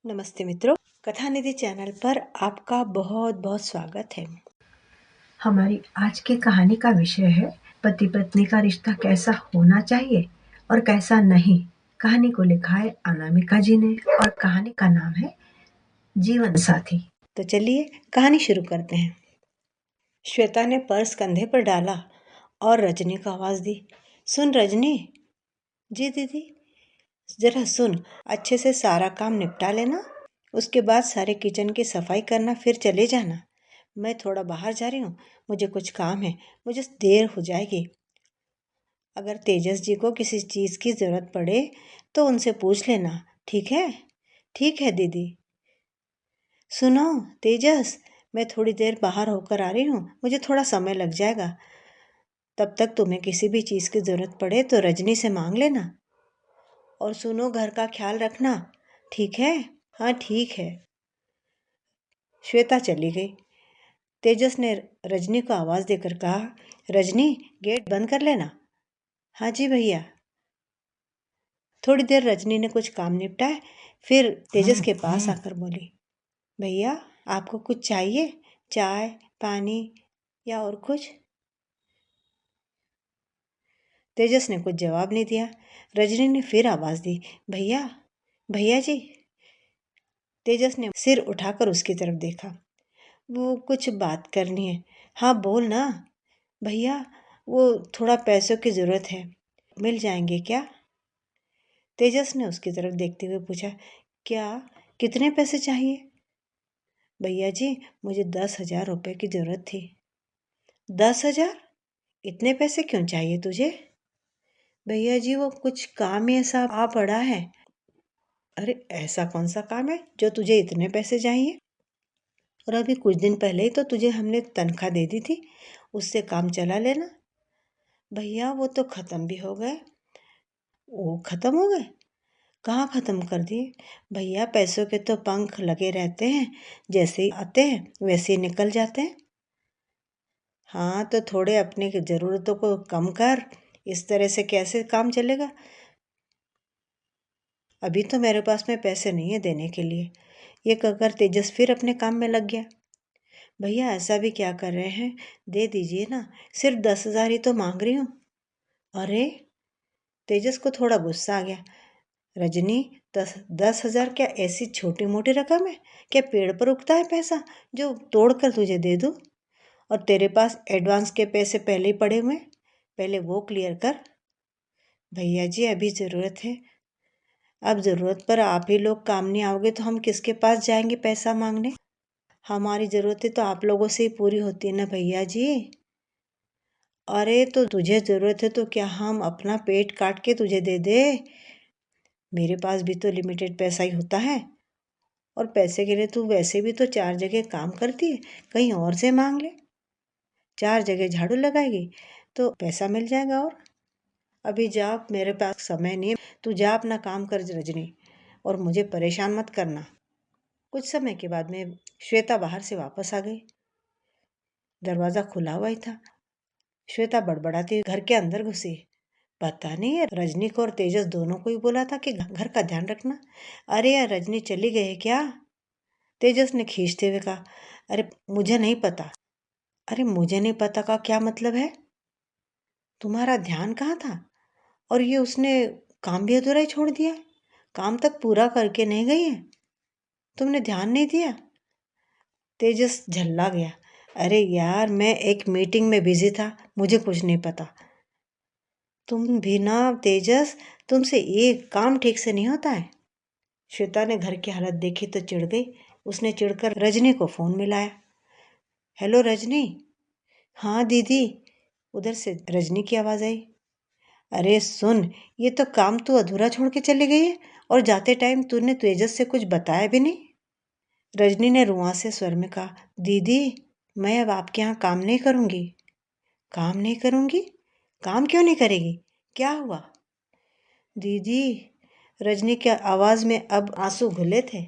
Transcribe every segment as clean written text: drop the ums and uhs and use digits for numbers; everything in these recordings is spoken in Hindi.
नमस्ते मित्रों, कथा निधि चैनल पर आपका बहुत बहुत स्वागत है। हमारी आज की कहानी का विषय है पति पत्नी का रिश्ता कैसा होना चाहिए और कैसा नहीं। कहानी को लिखा है अनामिका जी ने और कहानी का नाम है जीवन साथी। तो चलिए कहानी शुरू करते हैं। श्वेता ने पर्स कंधे पर डाला और रजनी को आवाज दी, सुन रजनी। जी दीदी। जरा सुन, अच्छे से सारा काम निपटा लेना, उसके बाद सारे किचन की सफाई करना, फिर चले जाना। मैं थोड़ा बाहर जा रही हूँ, मुझे कुछ काम है, मुझे देर हो जाएगी। अगर तेजस जी को किसी चीज़ की ज़रूरत पड़े तो उनसे पूछ लेना, ठीक है? ठीक है दीदी। सुनो तेजस, मैं थोड़ी देर बाहर होकर आ रही हूँ, मुझे थोड़ा समय लग जाएगा। तब तक तुम्हें किसी भी चीज़ की ज़रूरत पड़े तो रजनी से मांग लेना। और सुनो, घर का ख्याल रखना, ठीक है? हाँ ठीक है। श्वेता चली गई। तेजस ने रजनी को आवाज़ देकर कहा, रजनी गेट बंद कर लेना। हाँ जी भैया। थोड़ी देर रजनी ने कुछ काम निपटाए, फिर तेजस के पास आकर बोली, भैया आपको कुछ चाहिए? चाय, पानी या और कुछ? तेजस ने कुछ जवाब नहीं दिया। रजनी ने फिर आवाज दी, भैया, भैया जी। तेजस ने सिर उठाकर उसकी तरफ देखा। वो कुछ बात करनी है। हाँ बोल ना। भैया, वो थोड़ा पैसों की जरूरत है, मिल जाएंगे क्या? तेजस ने उसकी तरफ देखते हुए पूछा, क्या? कितने पैसे चाहिए? भैया जी, मुझे 10,000 रुपये की जरूरत थी। 10,000? इतने पैसे क्यों चाहिए तुझे? भैया जी, वो कुछ काम ही ऐसा आ पड़ा है। अरे ऐसा कौन सा काम है जो तुझे इतने पैसे चाहिए? और अभी कुछ दिन पहले ही तो तुझे हमने तनख्वाह दे दी थी, उससे काम चला लेना। भैया वो तो खत्म भी हो गए। वो खत्म हो गए? कहाँ खत्म कर दिए? भैया पैसों के तो पंख लगे रहते हैं, जैसे ही आते हैं वैसे ही निकल जाते हैं। हाँ तो थोड़े अपनी ज़रूरतों को कम कर, इस तरह से कैसे काम चलेगा? अभी तो मेरे पास में पैसे नहीं है देने के लिए। ये कहकर तेजस फिर अपने काम में लग गया। भैया ऐसा भी क्या कर रहे हैं, दे दीजिए ना, सिर्फ 10,000 ही तो मांग रही हूँ। अरे, तेजस को थोड़ा गुस्सा आ गया। रजनी, 10,000 क्या ऐसी छोटी मोटी रकम है? क्या पेड़ पर उगता है पैसा जो तोड़ कर तुझे दे दूँ? और तेरे पास एडवांस के पैसे पहले ही पड़े हुए, पहले वो क्लियर कर। भैया जी अभी ज़रूरत है। अब ज़रूरत पर आप ही लोग काम नहीं आओगे तो हम किसके पास जाएंगे पैसा मांगने? हमारी ज़रूरतें तो आप लोगों से ही पूरी होती है ना भैया जी। अरे तो तुझे ज़रूरत है तो क्या हम अपना पेट काट के तुझे दे दे? मेरे पास भी तो लिमिटेड पैसा ही होता है। और पैसे के लिए तू वैसे भी तो 4 जगह काम करती है, कहीं और से मांग ले। 4 जगह झाड़ू लगाएगी तो पैसा मिल जाएगा। और अभी जा, मेरे पास समय नहीं है, तू जा अपना काम कर रजनी, और मुझे परेशान मत करना। कुछ समय के बाद में श्वेता बाहर से वापस आ गई। दरवाज़ा खुला हुआ ही था। श्वेता बड़बड़ाती घर के अंदर घुसी। पता नहीं है, रजनी को और तेजस दोनों को ही बोला था कि घर का ध्यान रखना। अरे यार, रजनी चली गई है क्या? तेजस ने खींचते हुए कहा। अरे मुझे नहीं पता। अरे मुझे नहीं पता का क्या मतलब है? तुम्हारा ध्यान कहाँ था? और ये उसने काम भी अधूरा ही छोड़ दिया, काम तक पूरा करके नहीं गई है, तुमने ध्यान नहीं दिया? तेजस झल्ला गया। अरे यार, मैं एक मीटिंग में बिजी था, मुझे कुछ नहीं पता। तुम भी ना तेजस, तुमसे एक काम ठीक से नहीं होता है। श्वेता ने घर की हालत देखी तो चिढ़ गई। उसने चिढ़कर रजनी को फोन मिलाया। हेलो रजनी। हाँ दीदी। उधर से रजनी की आवाज आई। अरे सुन, ये तो काम तू अधूरा छोड़ के चली गई है, और जाते टाइम तूने तेजस से कुछ बताया भी नहीं। रजनी ने रुआंसे स्वर में कहा, दीदी मैं अब आपके यहाँ काम नहीं करूँगी। काम नहीं करूँगी? काम क्यों नहीं करेगी? क्या हुआ? दीदी, रजनी की आवाज़ में अब आंसू घुले थे।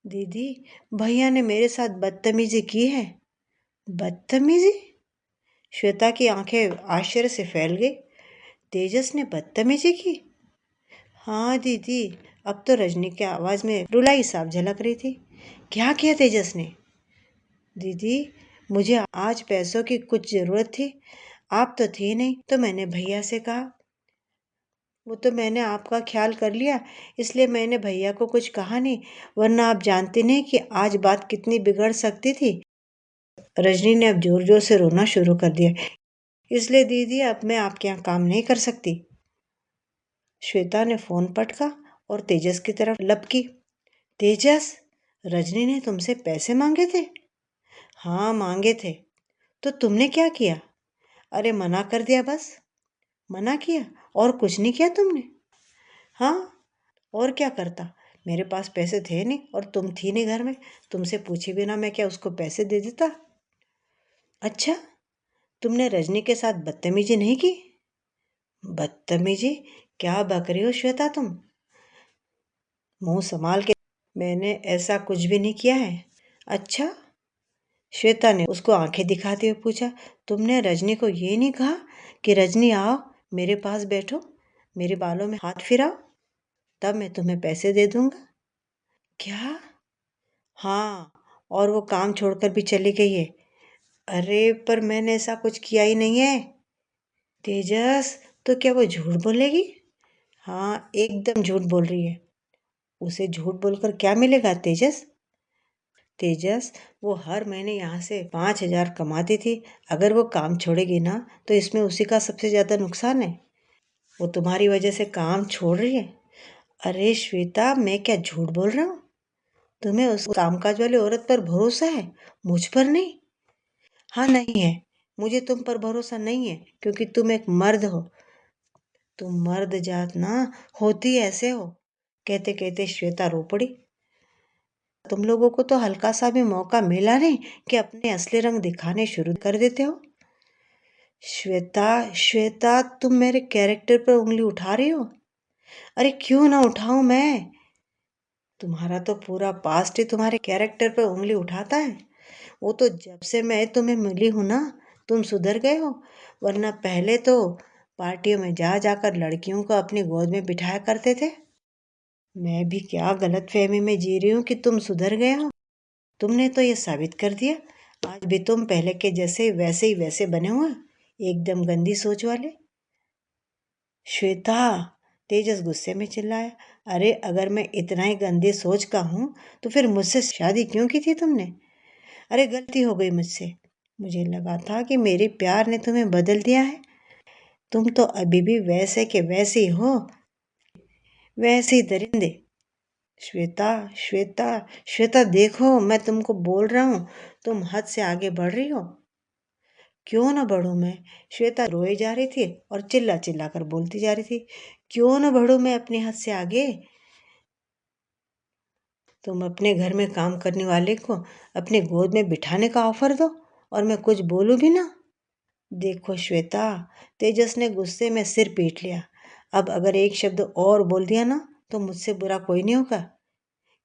दीदी, भैया ने मेरे साथ बदतमीजी की है। बदतमीजी? श्वेता की आंखें आश्चर्य से फैल गई। तेजस ने बदतमीजी की? हाँ दीदी, अब तो रजनी की आवाज़ में रुलाई साफ झलक रही थी। क्या किया तेजस ने? दीदी, मुझे आज पैसों की कुछ ज़रूरत थी। आप तो थी नहीं, तो मैंने भैया से कहा। वो तो मैंने आपका ख्याल कर लिया, इसलिए मैंने भैया को कुछ कहा नहीं, वरना आप जानते नहीं कि आज बात कितनी बिगड़ सकती थी। रजनी ने अब जोर जोर से रोना शुरू कर दिया। इसलिए दीदी, अब मैं आपके यहाँ काम नहीं कर सकती। श्वेता ने फोन पटका और तेजस की तरफ लपकी। तेजस, रजनी ने तुमसे पैसे मांगे थे? हाँ, मांगे थे। तो तुमने क्या किया? अरे मना कर दिया बस। मना किया और कुछ नहीं किया तुमने? हाँ, और क्या करता। मेरे पास पैसे थे नहीं और तुम थी नहीं घर में। तुमसे पूछे बिना मैं क्या उसको पैसे दे देता? अच्छा, तुमने रजनी के साथ बदतमीजी नहीं की? बदतमीजी? क्या बक रही हो श्वेता तुम? मुंह संभाल के। मैंने ऐसा कुछ भी नहीं किया है। अच्छा? श्वेता ने उसको आंखें दिखाते हुए पूछा। तुमने रजनी को ये नहीं कहा कि रजनी आओ, मेरे पास बैठो, मेरे बालों में हाथ फिराओ, तब मैं तुम्हें पैसे दे दूंगा? क्या? हाँ, और वो काम छोड़कर भी चली गई है। अरे पर मैंने ऐसा कुछ किया ही नहीं है। तेजस, तो क्या वो झूठ बोलेगी? हाँ, एकदम झूठ बोल रही है। उसे झूठ बोलकर क्या मिलेगा तेजस? तेजस, वो हर महीने यहाँ से 5,000 कमाती थी। अगर वो काम छोड़ेगी ना, तो इसमें उसी का सबसे ज़्यादा नुकसान है। वो तुम्हारी वजह से काम छोड़ रही है। अरे श्वेता, मैं क्या झूठ बोल रहा हूँ? तुम्हें उस कामकाज वाली औरत पर भरोसा है, मुझ पर नहीं? हाँ, नहीं है। मुझे तुम पर भरोसा नहीं है, क्योंकि तुम एक मर्द हो। तुम मर्द जात ना होती ऐसे हो। कहते कहते श्वेता रो पड़ी। तुम लोगों को तो हल्का सा भी मौका मिला नहीं कि अपने असली रंग दिखाने शुरू कर देते हो। श्वेता, श्वेता, तुम मेरे कैरेक्टर पर उंगली उठा रही हो। अरे क्यों ना उठाऊं मैं? तुम्हारा तो पूरा पास्ट ही तुम्हारे कैरेक्टर पर उंगली उठाता है। वो तो जब से मैं तुम्हें मिली हूं ना, तुम सुधर गए हो। वरना पहले तो पार्टियों में जा जाकर लड़कियों को अपनी गोद में बिठाया करते थे। मैं भी क्या गलत फहमी में जी रही हूँ कि तुम सुधर गए हो। तुमने तो ये साबित कर दिया। आज भी तुम पहले के जैसे वैसे ही वैसे बने हुए हो, एकदम गंदी सोच वाले। श्वेता, तेजस गुस्से में चिल्लाया। अरे अगर मैं इतना ही गंदी सोच का हूँ, तो फिर मुझसे शादी क्यों की थी तुमने? अरे गलती हो गई मुझसे। मुझे लगा था कि मेरे प्यार ने तुम्हें बदल दिया है। तुम तो अभी भी वैसे के वैसे ही हो, वैसे ही दरिंदे। श्वेता, श्वेता, श्वेता, देखो मैं तुमको बोल रहा हूँ, तुम हद से आगे बढ़ रही हो। क्यों ना बढ़ूं मैं? श्वेता रोए जा रही थी और चिल्ला चिल्ला कर बोलती जा रही थी। क्यों ना बढ़ूं मैं अपने हद से आगे? तुम अपने घर में काम करने वाले को अपने गोद में बिठाने का ऑफर दो और मैं कुछ बोलूं भी ना। देखो श्वेता, तेजस ने गुस्से में सिर पीट लिया। अब अगर एक शब्द और बोल दिया ना, तो मुझसे बुरा कोई नहीं होगा।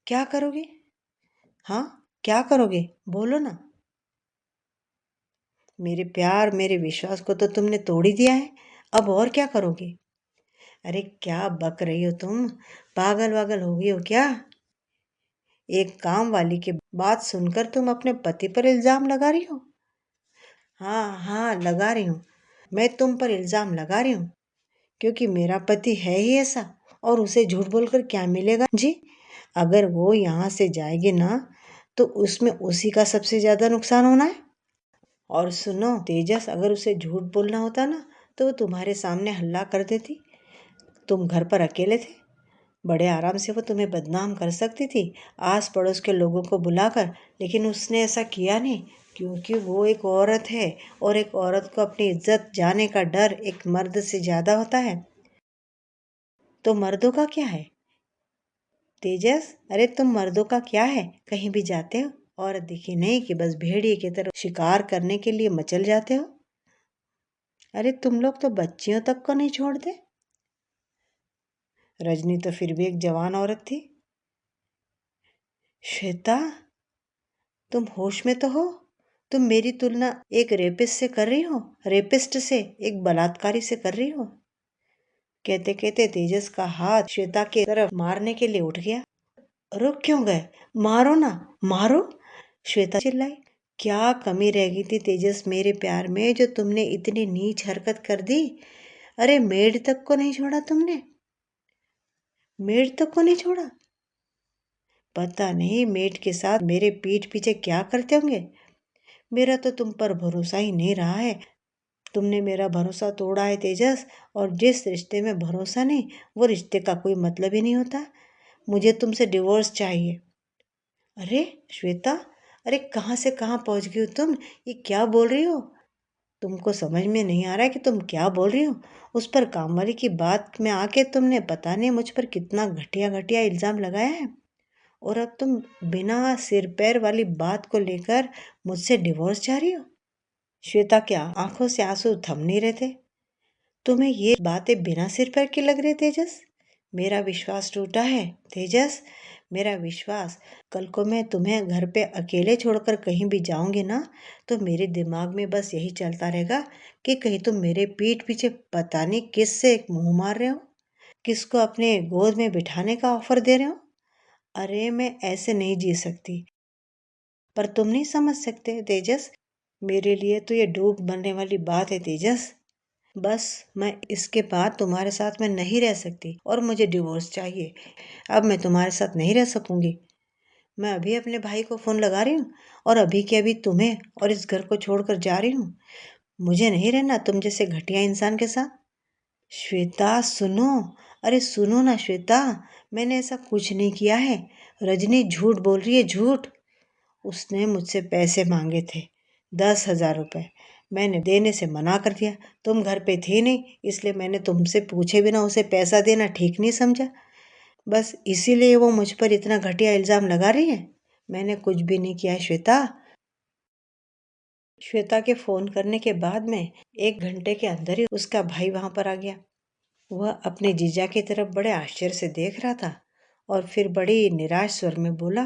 क्या करोगे? हाँ, क्या करोगे? बोलो ना। मेरे प्यार, मेरे विश्वास को तो तुमने तोड़ ही दिया है। अब और क्या करोगे? अरे क्या बक रही हो तुम? पागल वागल हो गई हो क्या? एक काम वाली की बात सुनकर तुम अपने पति पर इल्जाम लगा रही हो? हाँ हाँ, लगा रही हूँ। मैं तुम पर इल्जाम लगा रही हूँ, क्योंकि मेरा पति है ही ऐसा। और उसे झूठ बोलकर क्या मिलेगा जी? अगर वो यहाँ से जाएगी ना, तो उसमें उसी का सबसे ज्यादा नुकसान होना है। और सुनो तेजस, अगर उसे झूठ बोलना होता ना, तो वो तुम्हारे सामने हल्ला कर देती। तुम घर पर अकेले थे, बड़े आराम से वो तुम्हें बदनाम कर सकती थी, आस पड़ोस के लोगों को बुलाकर। लेकिन उसने ऐसा किया नहीं, क्योंकि वो एक औरत है, और एक औरत को अपनी इज्जत जाने का डर एक मर्द से ज्यादा होता है। तो मर्दों का क्या है तेजस? अरे तुम मर्दों का क्या है? कहीं भी जाते हो, औरत दिखी नहीं कि बस भेड़िए की तरह शिकार करने के लिए मचल जाते हो। अरे तुम लोग तो बच्चियों तक को नहीं छोड़ते। रजनी तो फिर भी एक जवान औरत थी। श्वेता, तुम होश में तो हो? तुम मेरी तुलना एक रेपिस्ट से कर रही हो? रेपिस्ट से, एक बलात्कारी से कर रही हो? कहते कहते तेजस का हाथ श्वेता की तरफ मारने के लिए उठ गया। रुक क्यों गए? मारो ना, मारो! श्वेता चिल्लाई। क्या कमी रह गई थी तेजस मेरे प्यार में जो तुमने इतनी नीच हरकत कर दी? अरे मेड तक को नहीं छोड़ा तुमने, मेड तक को नहीं छोड़ा। पता नहीं मेड के साथ मेरे पीठ पीछे क्या करते होंगे। मेरा तो तुम पर भरोसा ही नहीं रहा है। तुमने मेरा भरोसा तोड़ा है तेजस, और जिस रिश्ते में भरोसा नहीं वो रिश्ते का कोई मतलब ही नहीं होता। मुझे तुमसे डिवोर्स चाहिए। अरे श्वेता, अरे कहाँ से कहाँ पहुँच गई हो तुम? ये क्या बोल रही हो? तुमको समझ में नहीं आ रहा है कि तुम क्या बोल रही हो? उस पर कामवाली की बात में आके तुमने पता नहीं मुझ पर कितना घटिया घटिया इल्ज़ाम लगाया है, और अब तुम बिना सिर पैर वाली बात को लेकर मुझसे डिवोर्स चाह रही हो। श्वेता क्या आंखों से आंसू थम नहीं रहे थे। तुम्हें ये बातें बिना सिर पैर की लग रही तेजस? मेरा विश्वास टूटा है तेजस, मेरा विश्वास। कल को मैं तुम्हें घर पे अकेले छोड़कर कहीं भी जाऊंगी ना, तो मेरे दिमाग में बस यही चलता रहेगा कि कहीं तुम मेरे पीठ पीछे पता नहीं किससे एक मुंह मार रहे हो, किसको अपने गोद में बिठाने का ऑफर दे रहे हो। अरे मैं ऐसे नहीं जी सकती। पर तुम नहीं समझ सकते तेजस, मेरे लिए तो ये डूब मरने वाली बात है तेजस। बस मैं इसके बाद तुम्हारे साथ में नहीं रह सकती और मुझे डिवोर्स चाहिए। अब मैं तुम्हारे साथ नहीं रह सकूंगी। मैं अभी अपने भाई को फ़ोन लगा रही हूँ और अभी के अभी तुम्हें और इस घर को छोड़कर जा रही हूँ। मुझे नहीं रहना तुम जैसे घटिया इंसान के साथ। श्वेता सुनो, अरे सुनो ना श्वेता, मैंने ऐसा कुछ नहीं किया है। रजनी झूठ बोल रही है, झूठ। उसने मुझसे पैसे मांगे थे, 10,000 रुपये। मैंने देने से मना कर दिया। तुम घर पे थी नहीं, इसलिए मैंने तुमसे पूछे बिना उसे पैसा देना ठीक नहीं समझा। बस इसीलिए वो मुझ पर इतना घटिया इल्ज़ाम लगा रही है। मैंने कुछ भी नहीं किया है श्वेता। श्वेता के फ़ोन करने के बाद में 1 घंटे के अंदर ही उसका भाई वहाँ पर आ गया। वह अपने जीजा की तरफ बड़े आश्चर्य से देख रहा था और फिर बड़ी निराश स्वर में बोला,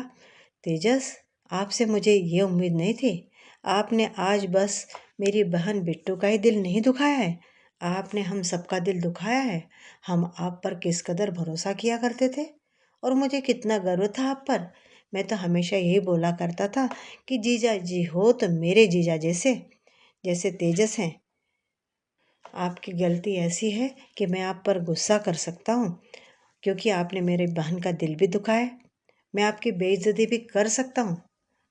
तेजस, आपसे मुझे ये उम्मीद नहीं थी। आपने आज बस मेरी बहन बिट्टू का ही दिल नहीं दुखाया है, आपने हम सबका दिल दुखाया है। हम आप पर किस कदर भरोसा किया करते थे और मुझे कितना गर्व था आप पर। मैं तो हमेशा यही बोला करता था कि जीजा जी हो तो मेरे जीजा जैसे, जैसे तेजस हैं। आपकी गलती ऐसी है कि मैं आप पर गुस्सा कर सकता हूँ क्योंकि आपने मेरी बहन का दिल भी दुखाया। मैं आपकी बेइज्जती भी कर सकता हूँ,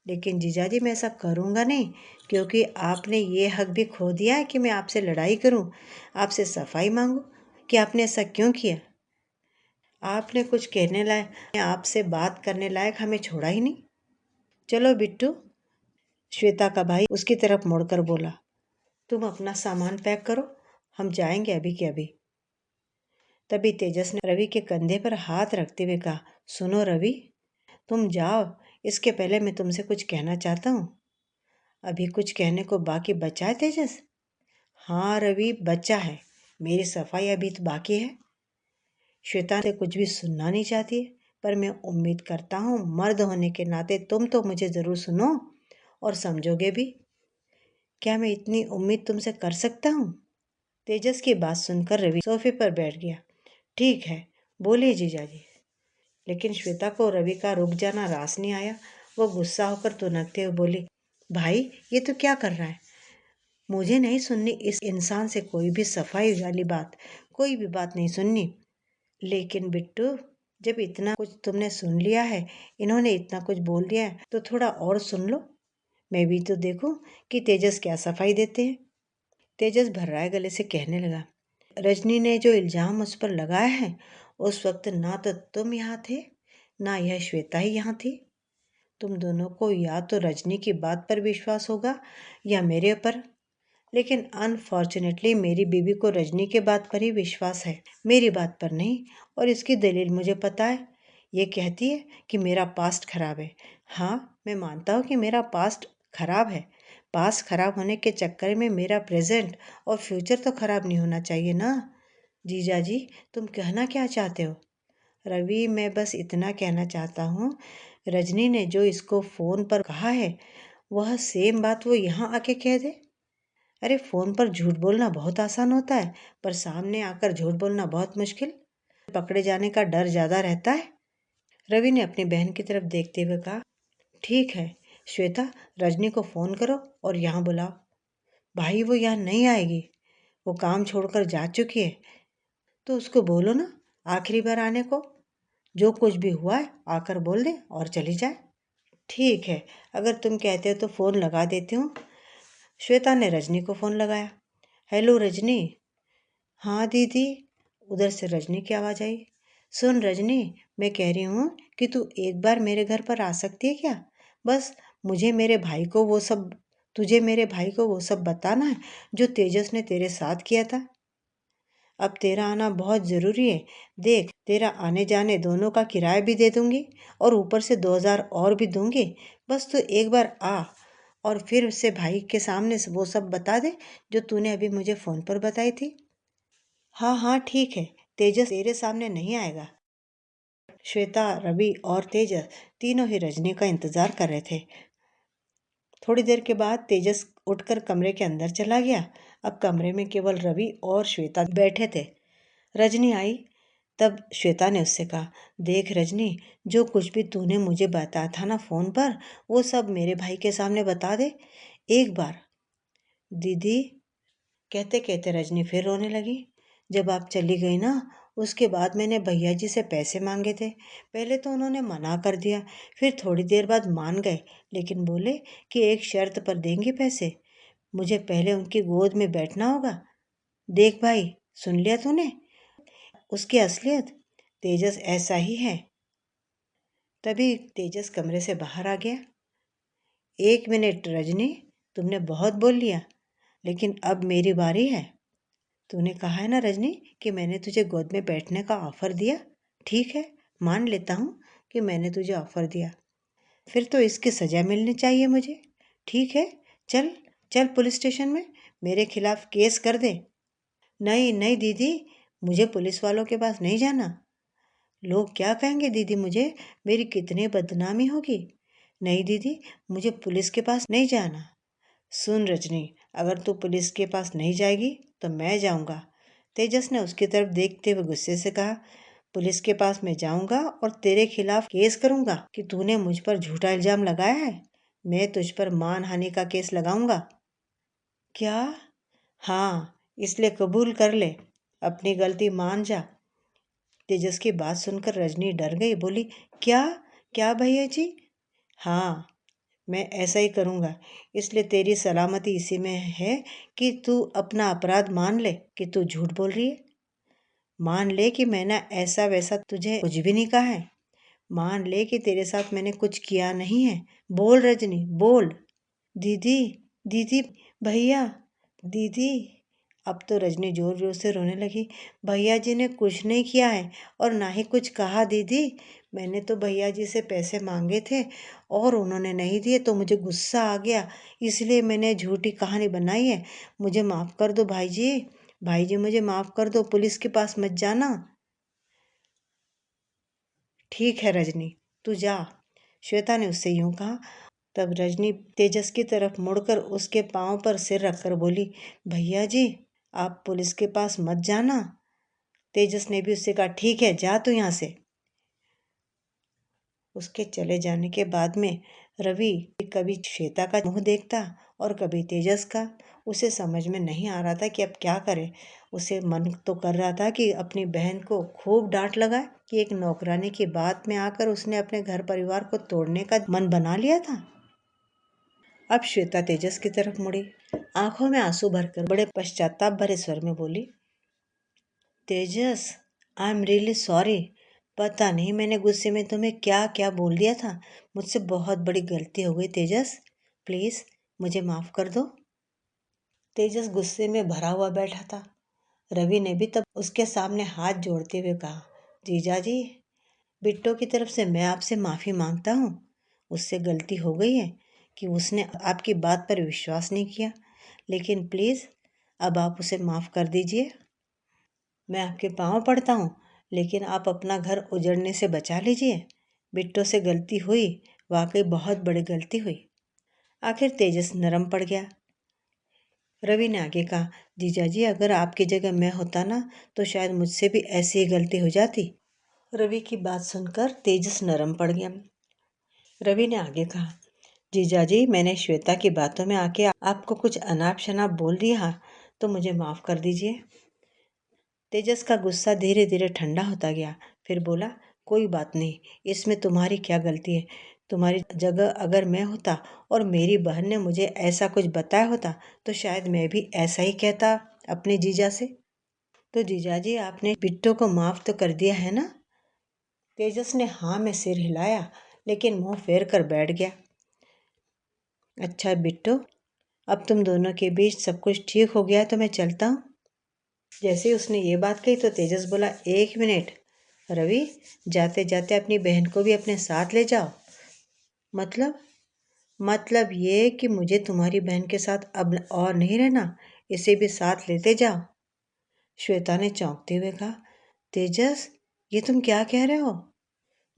लेकिन जीजाजी मैं ऐसा करूँगा नहीं, क्योंकि आपने ये हक भी खो दिया है कि मैं आपसे लड़ाई करूँ, आपसे सफाई मांगूँ कि आपने ऐसा क्यों किया। आपने कुछ कहने लायक, आपसे बात करने लायक हमें छोड़ा ही नहीं। चलो बिट्टू, श्वेता का भाई उसकी तरफ मुड़कर बोला, तुम अपना सामान पैक करो, हम जाएंगे अभी के अभी। तभी तेजस ने रवि के कंधे पर हाथ रखते हुए कहा, सुनो रवि, तुम जाओ, इसके पहले मैं तुमसे कुछ कहना चाहता हूँ। अभी कुछ कहने को बाकी बचा है तेजस? हाँ रवि, बच्चा है। मेरी सफाई अभी तो बाकी है। श्वेता से कुछ भी सुनना नहीं चाहती है, पर मैं उम्मीद करता हूँ मर्द होने के नाते तुम तो मुझे ज़रूर सुनो और समझोगे भी। क्या मैं इतनी उम्मीद तुमसे कर सकता हूँ? तेजस की बात सुनकर रवि सोफे पर बैठ गया। ठीक है, बोलिए जीजाजी। लेकिन श्वेता को रवि का रुक जाना रास नहीं आया। वो गुस्सा होकर तुनकते हुए बोली, भाई ये तो क्या कर रहा है? मुझे नहीं सुननी इस इंसान से कोई भी सफाई वाली बात, कोई भी बात नहीं सुननी। लेकिन बिट्टू, जब इतना कुछ तुमने सुन लिया है, इन्होंने इतना कुछ बोल दिया है, तो थोड़ा और सुन लो। मैं भी तो देखूं कि तेजस क्या सफाई देते हैं। तेजस भर्राए गले से कहने लगा, रजनी ने जो इल्जाम मुझ पर लगाया है, उस वक्त ना तो तुम यहाँ थे, ना यह श्वेता ही यहाँ थी। तुम दोनों को या तो रजनी की बात पर विश्वास होगा या मेरे पर, लेकिन अनफॉर्चुनेटली मेरी बीवी को रजनी के बात पर ही विश्वास है, मेरी बात पर नहीं। और इसकी दलील मुझे पता है। ये कहती है कि मेरा पास्ट खराब है। हाँ, मैं मानता हूँ कि मेरा पास्ट खराब है। पास्ट खराब होने के चक्कर में मेरा प्रेजेंट और फ्यूचर तो खराब नहीं होना चाहिए ना। जीजा जी, तुम कहना क्या चाहते हो? रवि, मैं बस इतना कहना चाहता हूँ, रजनी ने जो इसको फ़ोन पर कहा है, वह सेम बात वो यहाँ आके कह दे। अरे फ़ोन पर झूठ बोलना बहुत आसान होता है, पर सामने आकर झूठ बोलना बहुत मुश्किल। पकड़े जाने का डर ज़्यादा रहता है। रवि ने अपनी बहन की तरफ देखते हुए कहा, ठीक है श्वेता, रजनी को फ़ोन करो और यहाँ बुलाओ। भाई वो यहाँ नहीं आएगी, वो काम छोड़कर जा चुकी है, तो उसको बोलो ना आखिरी बार आने को। जो कुछ भी हुआ है आकर बोल दे और चली जाए। ठीक है, अगर तुम कहते हो तो फ़ोन लगा देती हूँ। श्वेता ने रजनी को फ़ोन लगाया। हेलो रजनी। हाँ दीदी, उधर से रजनी की आवाज़ आई। सुन रजनी, मैं कह रही हूँ कि तू एक बार मेरे घर पर आ सकती है क्या? बस मुझे मेरे भाई को वो सब तुझे मेरे भाई को वो सब बताना है जो तेजस ने तेरे साथ किया था। अब तेरा आना बहुत ज़रूरी है। देख, तेरा आने जाने दोनों का किराया भी दे दूंगी और ऊपर से 2,000 और भी दूंगी। बस तू एक बार आ और फिर से भाई के सामने वो सब बता दे जो तूने अभी मुझे फ़ोन पर बताई थी। हाँ हाँ ठीक है, तेजस तेरे सामने नहीं आएगा। श्वेता, रवि और तेजस तीनों ही रजनी का इंतजार कर रहे थे। थोड़ी देर के बाद तेजस उठकर कमरे के अंदर चला गया। अब कमरे में केवल रवि और श्वेता बैठे थे। रजनी आई। तब श्वेता ने उससे कहा, देख रजनी, जो कुछ भी तूने मुझे बताया था ना फ़ोन पर, वो सब मेरे भाई के सामने बता दे एक बार। दीदी, कहते कहते रजनी फिर रोने लगी। जब आप चली गई ना, उसके बाद मैंने भैया जी से पैसे मांगे थे। पहले तो उन्होंने मना कर दिया, फिर थोड़ी देर बाद मान गए, लेकिन बोले कि एक शर्त पर देंगे पैसे। मुझे पहले उनकी गोद में बैठना होगा। देख भाई, सुन लिया तूने उसकी असलियत? तेजस ऐसा ही है। तभी तेजस कमरे से बाहर आ गया। एक मिनट रजनी, तुमने बहुत बोल लिया, लेकिन अब मेरी बारी है। तूने कहा है ना रजनी कि मैंने तुझे गोद में बैठने का ऑफर दिया। ठीक है, मान लेता हूँ कि मैंने तुझे ऑफर दिया। फिर तो इसकी सजा मिलनी चाहिए मुझे। ठीक है, चल चल पुलिस स्टेशन में मेरे खिलाफ केस कर दे। नहीं नहीं दीदी, मुझे पुलिस वालों के पास नहीं जाना। लोग क्या कहेंगे दीदी मुझे, मेरी कितनी बदनामी होगी। नहीं दीदी, मुझे पुलिस के पास नहीं जाना। सुन रजनी, अगर तू पुलिस के पास नहीं जाएगी तो मैं जाऊंगा। तेजस ने उसकी तरफ देखते हुए गुस्से से कहा, पुलिस के पास मैं जाऊंगा और तेरे खिलाफ केस करूंगा कि तूने मुझ पर झूठा इल्जाम लगाया है। मैं तुझ पर मानहानि का केस लगाऊंगा। क्या? हाँ, इसलिए कबूल कर ले, अपनी गलती मान जा। तेजस की बात सुनकर रजनी डर गई, बोली, क्या? क्या भैया जी? हाँ, मैं ऐसा ही करूँगा। इसलिए तेरी सलामती इसी में है कि तू अपना अपराध मान ले कि तू झूठ बोल रही है। मान ले कि मैंने ऐसा वैसा तुझे कुछ भी नहीं कहा है। मान ले कि तेरे साथ मैंने कुछ किया नहीं है। बोल रजनी, बोल। दीदी, दीदी, भैया, दीदी। अब तो रजनी जोर जोर से रोने लगी। भैया जी ने कुछ नहीं किया है और ना ही कुछ कहा दीदी। मैंने तो भैया जी से पैसे मांगे थे और उन्होंने नहीं दिए तो मुझे गुस्सा आ गया, इसलिए मैंने झूठी कहानी बनाई है। मुझे माफ़ कर दो भाई जी। भाई जी मुझे माफ़ कर दो, पुलिस के पास मत जाना। ठीक है रजनी, तू जा, श्वेता ने उससे यूं कहा। तब रजनी तेजस की तरफ मुड़कर उसके पांव पर सिर रखकर बोली, भैया जी, आप पुलिस के पास मत जाना। तेजस ने भी उससे कहा, ठीक है, जा तू यहाँ से। उसके चले जाने के बाद में रवि कभी श्वेता का मुंह देखता और कभी तेजस का। उसे समझ में नहीं आ रहा था कि अब क्या करे। उसे मन तो कर रहा था कि अपनी बहन को खूब डांट लगाए कि एक नौकरानी की बात में आकर उसने अपने घर परिवार को तोड़ने का मन बना लिया था। अब श्वेता तेजस की तरफ मुड़ी, आंखों में आंसू भरकर बड़े पश्चाताप भरे स्वर में बोली, तेजस, आई एम रियली सॉरी। पता नहीं मैंने गुस्से में तुम्हें क्या क्या बोल दिया था। मुझसे बहुत बड़ी गलती हो गई तेजस, प्लीज़ मुझे माफ़ कर दो। तेजस गुस्से में भरा हुआ बैठा था। रवि ने भी तब उसके सामने हाथ जोड़ते हुए कहा, जीजा जी, बिट्टो की तरफ से मैं आपसे माफ़ी मांगता हूँ। उससे गलती हो गई है कि उसने आपकी बात पर विश्वास नहीं किया, लेकिन प्लीज़ अब आप उसे माफ़ कर दीजिए। मैं आपके पाँव पड़ता हूँ, लेकिन आप अपना घर उजड़ने से बचा लीजिए। बिट्टो से गलती हुई, वाकई बहुत बड़ी गलती हुई। आखिर तेजस नरम पड़ गया। रवि ने आगे कहा, जीजाजी अगर आपकी जगह मैं होता ना तो शायद मुझसे भी ऐसी ही गलती हो जाती। रवि की बात सुनकर तेजस नरम पड़ गया। रवि ने आगे कहा, जीजाजी मैंने श्वेता की बातों में आके आपको कुछ अनाप शनाप बोल दिया तो मुझे माफ़ कर दीजिए। तेजस का गुस्सा धीरे धीरे ठंडा होता गया। फिर बोला, कोई बात नहीं, इसमें तुम्हारी क्या गलती है। तुम्हारी जगह अगर मैं होता और मेरी बहन ने मुझे ऐसा कुछ बताया होता तो शायद मैं भी ऐसा ही कहता अपने जीजा से। तो जीजाजी आपने बिट्टो को माफ़ तो कर दिया है ना? तेजस ने हाँ में सिर हिलाया लेकिन मुंह फेर कर बैठ गया। अच्छा बिट्टो, अब तुम दोनों के बीच सब कुछ ठीक हो गया तो मैं चलता हूँ। जैसे ही उसने ये बात कही तो तेजस बोला, एक मिनट रवि, जाते जाते अपनी बहन को भी अपने साथ ले जाओ। मतलब ये कि मुझे तुम्हारी बहन के साथ अब और नहीं रहना, इसे भी साथ लेते जाओ। श्वेता ने चौंकते हुए कहा, तेजस ये तुम क्या कह रहे हो?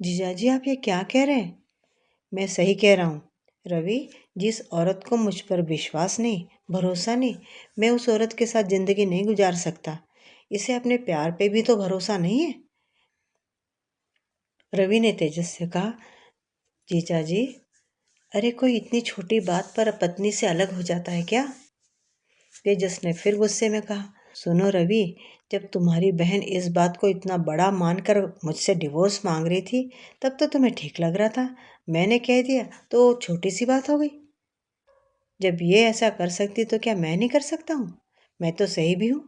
जीजाजी आप ये क्या कह रहे हैं? मैं सही कह रहा हूँ रवि, जिस औरत को मुझ पर विश्वास नहीं, भरोसा नहीं, मैं उस औरत के साथ जिंदगी नहीं गुजार सकता। इसे अपने प्यार पे भी तो भरोसा नहीं है। रवि ने तेजस से कहा, जीजाजी अरे कोई इतनी छोटी बात पर पत्नी से अलग हो जाता है क्या? तेजस ने फिर गुस्से में कहा, सुनो रवि, जब तुम्हारी बहन इस बात को इतना बड़ा मानकर मुझसे डिवोर्स मांग रही थी तब तो तुम्हें ठीक लग रहा था। मैंने कह दिया तो छोटी सी बात हो गई। जब ये ऐसा कर सकती तो क्या मैं नहीं कर सकता हूँ? मैं तो सही भी हूँ।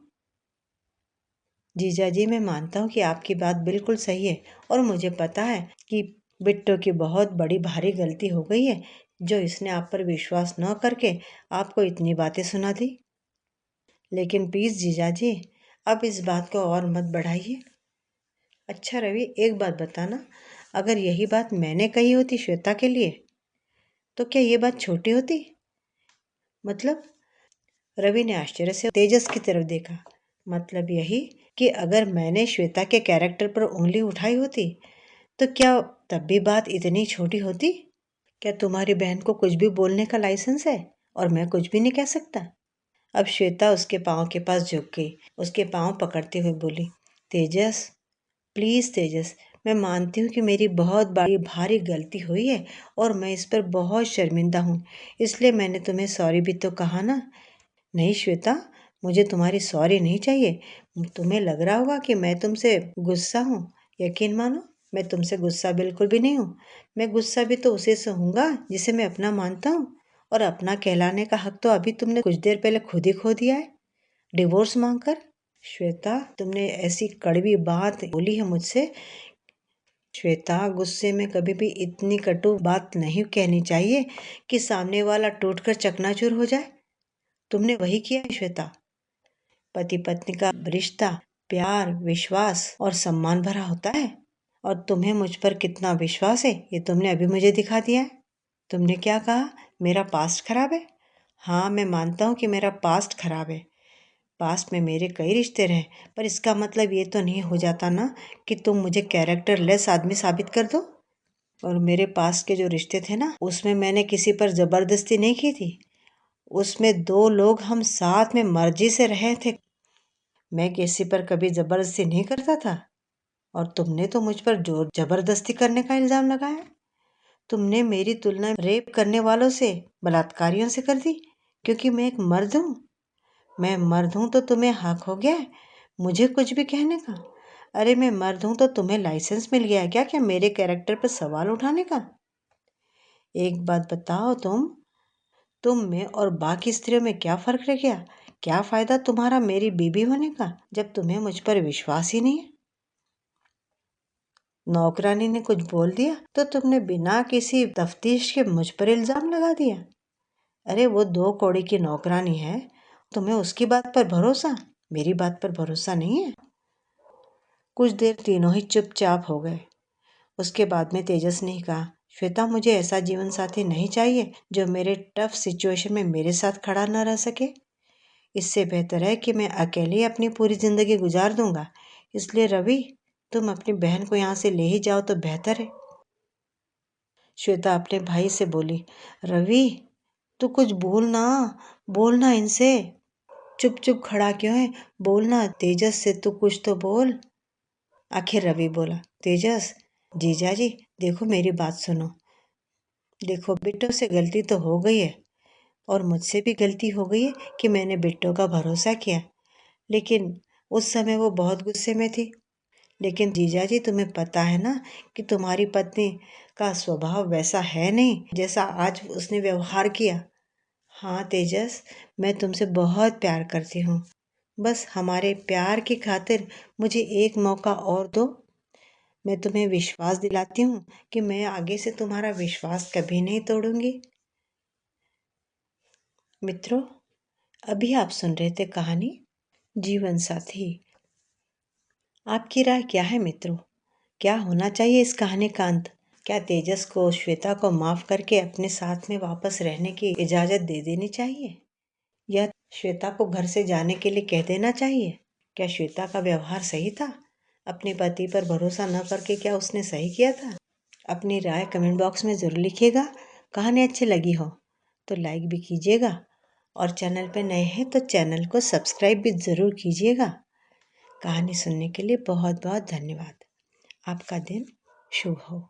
जीजाजी मैं मानता हूँ कि आपकी बात बिल्कुल सही है और मुझे पता है कि बिट्टो की बहुत बड़ी भारी गलती हो गई है जो इसने आप पर विश्वास न करके आपको इतनी बातें सुना दी। लेकिन प्लीज़ जीजाजी अब इस बात को और मत बढ़ाइए। अच्छा रवि, एक बात बताना, अगर यही बात मैंने कही होती श्वेता के लिए तो क्या ये बात छोटी होती? मतलब? रवि ने आश्चर्य से तेजस की तरफ देखा। मतलब यही कि अगर मैंने श्वेता के कैरेक्टर पर उंगली उठाई होती तो क्या तब भी बात इतनी छोटी होती? क्या तुम्हारी बहन को कुछ भी बोलने का लाइसेंस है और मैं कुछ भी नहीं कह सकता? अब श्वेता उसके पाँव के पास झुक गई, उसके पाँव पकड़ते हुए बोली, तेजस प्लीज़ तेजस, मैं मानती हूँ कि मेरी बहुत बड़ी भारी गलती हुई है और मैं इस पर बहुत शर्मिंदा हूँ, इसलिए मैंने तुम्हें सॉरी भी तो कहा ना। नहीं श्वेता, मुझे तुम्हारी सॉरी नहीं चाहिए। तुम्हें लग रहा होगा कि मैं तुमसे गुस्सा हूँ। यकीन मानो, मैं तुमसे गुस्सा बिल्कुल भी नहीं हूँ। मैं गुस्सा भी तो उसे से हूँगा जिसे मैं अपना मानता हूँ, और अपना कहलाने का हक तो अभी तुमने कुछ देर पहले खुद ही खो दिया है, डिवोर्स मांगकर। श्वेता, तुमने ऐसी कड़वी बात बोली है मुझसे। श्वेता, गुस्से में कभी भी इतनी कटु बात नहीं कहनी चाहिए कि सामने वाला टूटकर चकनाचूर हो जाए। तुमने वही किया है श्वेता। पति पत्नी का रिश्ता प्यार, विश्वास और सम्मान भरा होता है, और तुम्हें मुझ पर कितना विश्वास है ये तुमने अभी मुझे दिखा दिया है। तुमने क्या कहा, मेरा पास्ट खराब है? हाँ, मैं मानता हूँ कि मेरा पास्ट खराब है। पास्ट में मेरे कई रिश्ते रहे, पर इसका मतलब ये तो नहीं हो जाता ना कि तुम मुझे कैरेक्टर लेस आदमी साबित कर दो। और मेरे पास्ट के जो रिश्ते थे ना, उसमें मैंने किसी पर ज़बरदस्ती नहीं की थी। उसमें दो लोग हम साथ में मर्जी से रहे थे। मैं किसी पर कभी ज़बरदस्ती नहीं करता था। और तुमने तो मुझ पर जोर ज़बरदस्ती करने का इल्ज़ाम लगाया। तुमने मेरी तुलना रेप करने वालों से, बलात्कारियों से कर दी, क्योंकि मैं एक मर्द हूँ। मैं मर्द हूँ तो तुम्हें हक हो गया है मुझे कुछ भी कहने का। अरे मैं मर्द हूँ तो तुम्हें लाइसेंस मिल गया है क्या क्या मेरे कैरेक्टर पर सवाल उठाने का? एक बात बताओ, तुम में और बाकी स्त्रियों में क्या फ़र्क रह गया? क्या फ़ायदा तुम्हारा मेरी बीबी होने का जब तुम्हें मुझ पर विश्वास ही नहीं है? नौकरानी ने कुछ बोल दिया तो तुमने बिना किसी तफ्तीश के मुझ पर इल्ज़ाम लगा दिया। अरे वो 2 कौड़ी की नौकरानी है, तुम्हें उसकी बात पर भरोसा, मेरी बात पर भरोसा नहीं है। कुछ देर तीनों ही चुपचाप हो गए। उसके बाद में तेजस ने कहा, श्वेता मुझे ऐसा जीवन साथी नहीं चाहिए जो मेरे टफ सिचुएशन में मेरे साथ खड़ा न रह सके। इससे बेहतर है कि मैं अकेले अपनी पूरी ज़िंदगी गुजार दूंगा। इसलिए रवि, तुम अपनी बहन को यहाँ से ले ही जाओ तो बेहतर है। श्वेता अपने भाई से बोली, रवि तू कुछ बोलना इनसे। चुप चुप खड़ा क्यों है? बोलना तेजस से, तू कुछ तो बोल। आखिर रवि बोला, तेजस, जीजाजी देखो मेरी बात सुनो। देखो बिट्टो से गलती तो हो गई है और मुझसे भी गलती हो गई है कि मैंने बिट्टो का भरोसा किया, लेकिन उस समय वो बहुत गुस्से में थी। लेकिन जीजाजी तुम्हें पता है ना कि तुम्हारी पत्नी का स्वभाव वैसा है नहीं जैसा आज उसने व्यवहार किया। हाँ तेजस, मैं तुमसे बहुत प्यार करती हूँ। बस हमारे प्यार की खातिर मुझे एक मौका और दो। मैं तुम्हें विश्वास दिलाती हूँ कि मैं आगे से तुम्हारा विश्वास कभी नहीं तोड़ूंगी। मित्रों, अभी आप सुन रहे थे कहानी जीवन साथी। आपकी राय क्या है मित्रों? क्या होना चाहिए इस कहानी का अंत? क्या तेजस को श्वेता को माफ करके अपने साथ में वापस रहने की इजाजत दे देनी चाहिए, या श्वेता को घर से जाने के लिए कह देना चाहिए? क्या श्वेता का व्यवहार सही था? अपने पति पर भरोसा न करके क्या उसने सही किया था? अपनी राय कमेंट बॉक्स में ज़रूर लिखिएगा। कहानी अच्छी लगी हो तो लाइक भी कीजिएगा और चैनल पे नए हैं तो चैनल को सब्सक्राइब भी ज़रूर कीजिएगा। कहानी सुनने के लिए बहुत बहुत धन्यवाद। आपका दिन शुभ हो।